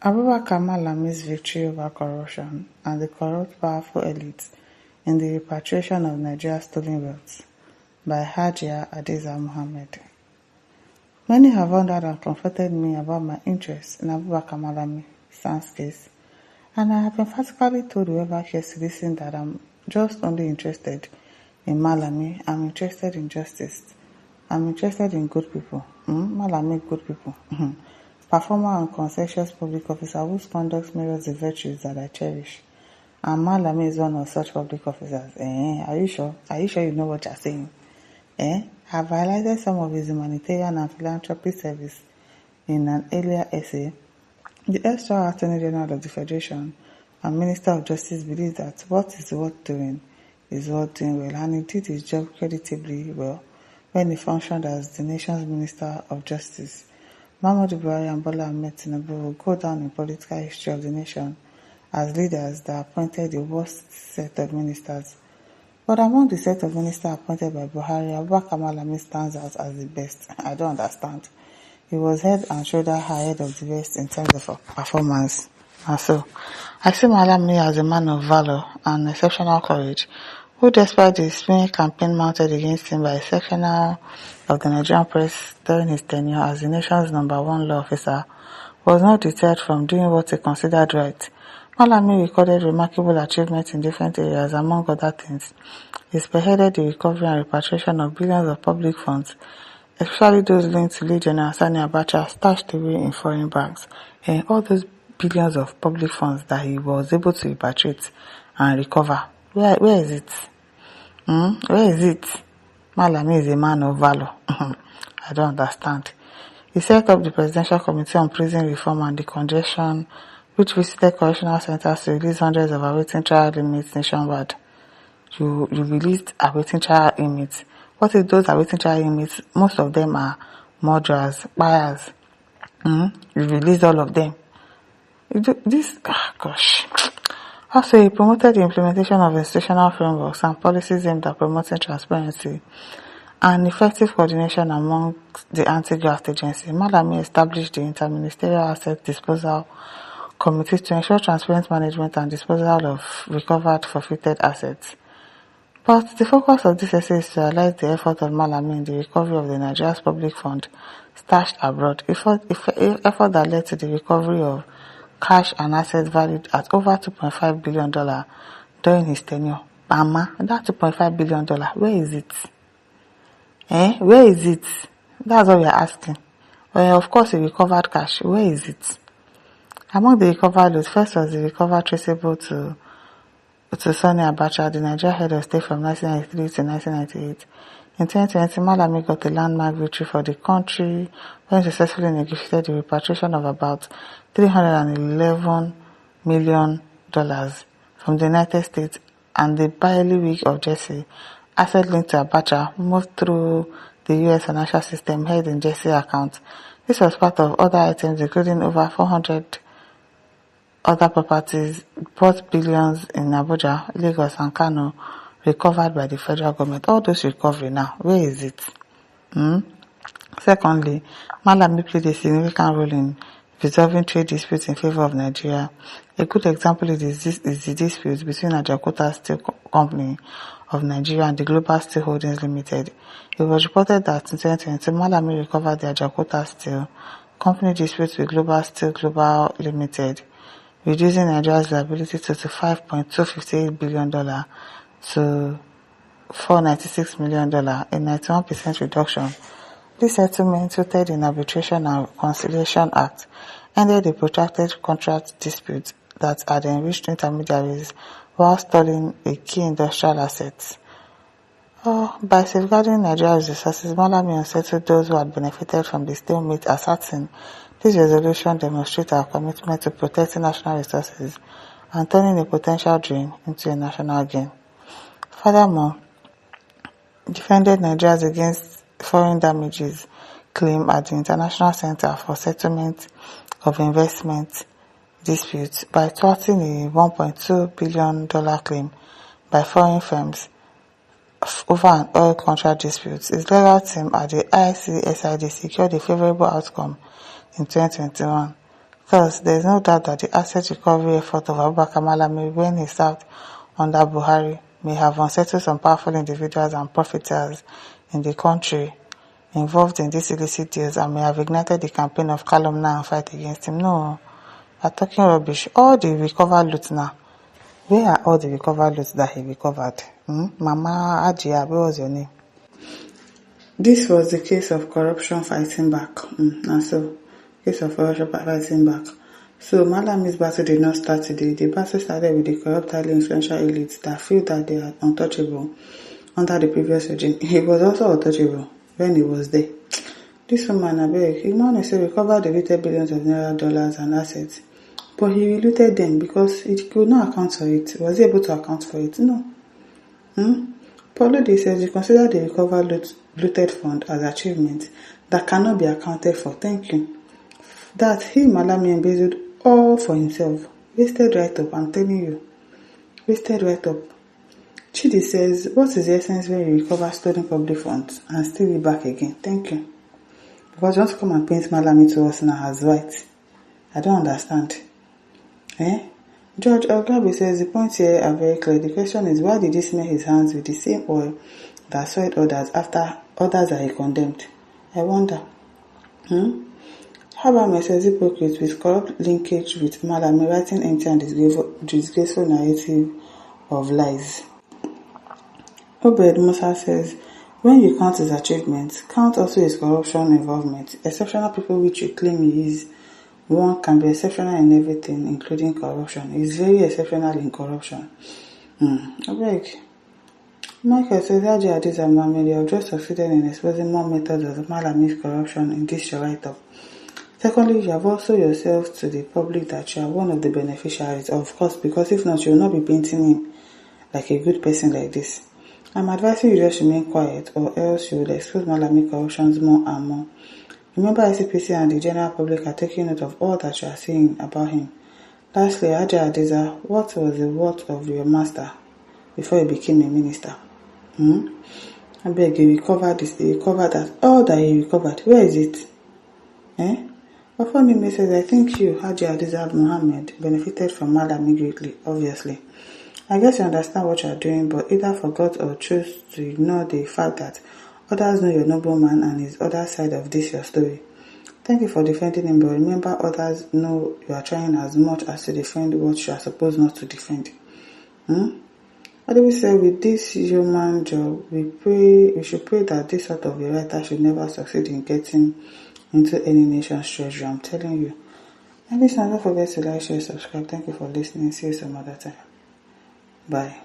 Abubakar Malami's victory over corruption and the corrupt powerful elite in the repatriation of Nigeria's stolen wealth by Hadiza Mohammed. Many have wondered and confronted me about my interest in Abubakar Malami's case, and I have emphatically told whoever cares to listen that I'm just only interested in Malami. I'm interested in justice. I'm interested in good people. Malami, good people. Performer and conscientious public officer whose conduct mirrors the virtues that I cherish. And Malami is one of such public officers. Are you sure? Are you sure you know what you're saying? Have highlighted some of his humanitarian and philanthropy service in an earlier essay. The extra Attorney General of the Federation and Minister of Justice believes that what is worth doing is worth doing well, and he did his job creditably well when he functioned as the nation's Minister of Justice. Muhammadu Buhari and Bola Ahmed Tinubu will go down in political history of the nation as leaders that appointed the worst set of ministers. But among the set of ministers appointed by Buhari, Abubakar Malami stands out as the best. I don't understand. He was head and shoulder ahead of the rest in terms of performance. And so, I see Malami as a man of valor and exceptional courage, who despite the smear campaign mounted against him by a sectional of the Nigerian press during his tenure as the nation's #1 law officer, was not deterred from doing what he considered right. Malami recorded remarkable achievements in different areas. Among other things, he spearheaded the recovery and repatriation of billions of public funds, especially those linked to late General Sani Abacha stashed away in foreign banks, and all those billions of public funds that he was able to repatriate and recover. Where is it? Where is it? Malami is a man of valor. I don't understand. He set up the Presidential Committee on Prison Reform and Decongestion, which visited correctional centers to release hundreds of awaiting trial inmates nationwide. You released awaiting trial inmates. What is those awaiting trial inmates? Most of them are murderers, buyers. You released all of them. Gosh. Also, he promoted the implementation of institutional frameworks and policies aimed at promoting transparency and effective coordination among the anti-graft agency. Malami established the Interministerial Asset Disposal Committee to ensure transparent management and disposal of recovered forfeited assets. But the focus of this essay is to highlight the effort of Malami in the recovery of the Nigeria's public fund stashed abroad, effort that led to the recovery of cash and assets valued at over $2.5 billion during his tenure. Mama, that $2.5 billion, where is it? Where is it? That's what we are asking. Well, of course, he recovered cash. Where is it? Among the recovered loot, first was the recovered traceable to Sani Abacha, the Nigeria head of state from 1993 to 1998. In 2020, Malami got a landmark victory for the country when he successfully negotiated the repatriation of about $311 million from the United States, and the bailiwick of Jersey, asset linked to Abacha, moved through the U.S. financial system held in Jersey accounts. This was part of other items, including over 400 other properties worth billions in Abuja, Lagos, and Kano, recovered by the federal government. All those recovery now, where is it? Secondly, Malami played a significant role in resolving trade disputes in favor of Nigeria. A good example is the dispute between Ajaokuta Steel Company of Nigeria and the Global Steel Holdings Limited. It was reported that in 2020, Malami recovered the Ajaokuta Steel Company dispute with Global Steel Global Limited, reducing Nigeria's liability to $5.258 billion to $496 million, a 91% reduction. This settlement, rooted in Arbitration and Conciliation Act, ended a protracted contract dispute that had enriched intermediaries while stalling a key industrial asset. By safeguarding Nigeria's resources, Malami unsettled those who had benefited from the stalemate, asserting this resolution demonstrates our commitment to protecting national resources and turning a potential drain into a national gain. Furthermore, defended Nigeria's against foreign damages claim at the International Center for Settlement of Investment Disputes by thwarting a $1.2 billion claim by foreign firms over an oil contract dispute. His legal team at the ICSID secured a favorable outcome in 2021, Thus, there is no doubt that the asset recovery effort of Abubakar Malami when he served under Buhari may have unsettled some powerful individuals and profiteers in the country involved in these illicit deals and may have ignited the campaign of calumny and fight against him. No, you are talking rubbish. All the recovered loot now, where are all the recovered loot that he recovered? Mama Ajia, what was your name? This was the case of corruption fighting back. And so, case of corruption fighting back. So Malami's battle did not start today. The battle started with the corrupt, highly influential elites that feel that they are untouchable under the previous regime. He was also untouchable when he was there. This woman, he managed to recover the looted billions of naira, dollars and assets. But he looted them because he could not account for it. Was he able to account for it? No. Paulo says you consider the recovered looted fund as achievement that cannot be accounted for. Thank you. That he, Malami, embezzled all for himself. Wasted right up, I'm telling you. Wasted right up. Chidi says, what is the essence when you recover stolen public funds and steal it back again? Thank you. Because you want to come and paint Malami to us now as white. I don't understand. George Oglabi says, the points here are very clear. The question is, why did he smear his hands with the same oil that soiled others after others are condemned? I wonder. Habame says, hypocrite with corrupt linkage with Malami, writing empty and disgraceful narrative of lies. Obed Musa says, when you count his achievements, count also his corruption involvement. Exceptional people which you claim he is. One can be exceptional in everything, including corruption. He's very exceptional in corruption. I beg. Michael says, Hadiza Mohammed, you have just succeeded in exposing more methods of Malami's corruption in this your write-up. Secondly, you have also yourself to the public that you are one of the beneficiaries, of course, because if not, you will not be painting him like a good person like this. I'm advising you just remain quiet, or else you will expose Malami corruptions more and more. Remember, ICPC and the general public are taking note of all that you are saying about him. Lastly, Hadiza, what was the worth of your master before he became a minister? I beg, he recovered this, he recovered that, all that he recovered. Where is it? Ofoni says, I think you, Hadiza Mohammed, benefited from Malami greatly, obviously. I guess you understand what you are doing, but either forgot or chose to ignore the fact that others know your nobleman and his other side of this your story. Thank you for defending him, but remember others know you are trying as much as to defend what you are supposed not to defend. What do we say with this human job? We should pray that this sort of a writer should never succeed in getting into any nation's treasury. I'm telling you. And listen, don't forget to like, share, subscribe. Thank you for listening. See you some other time. Bye.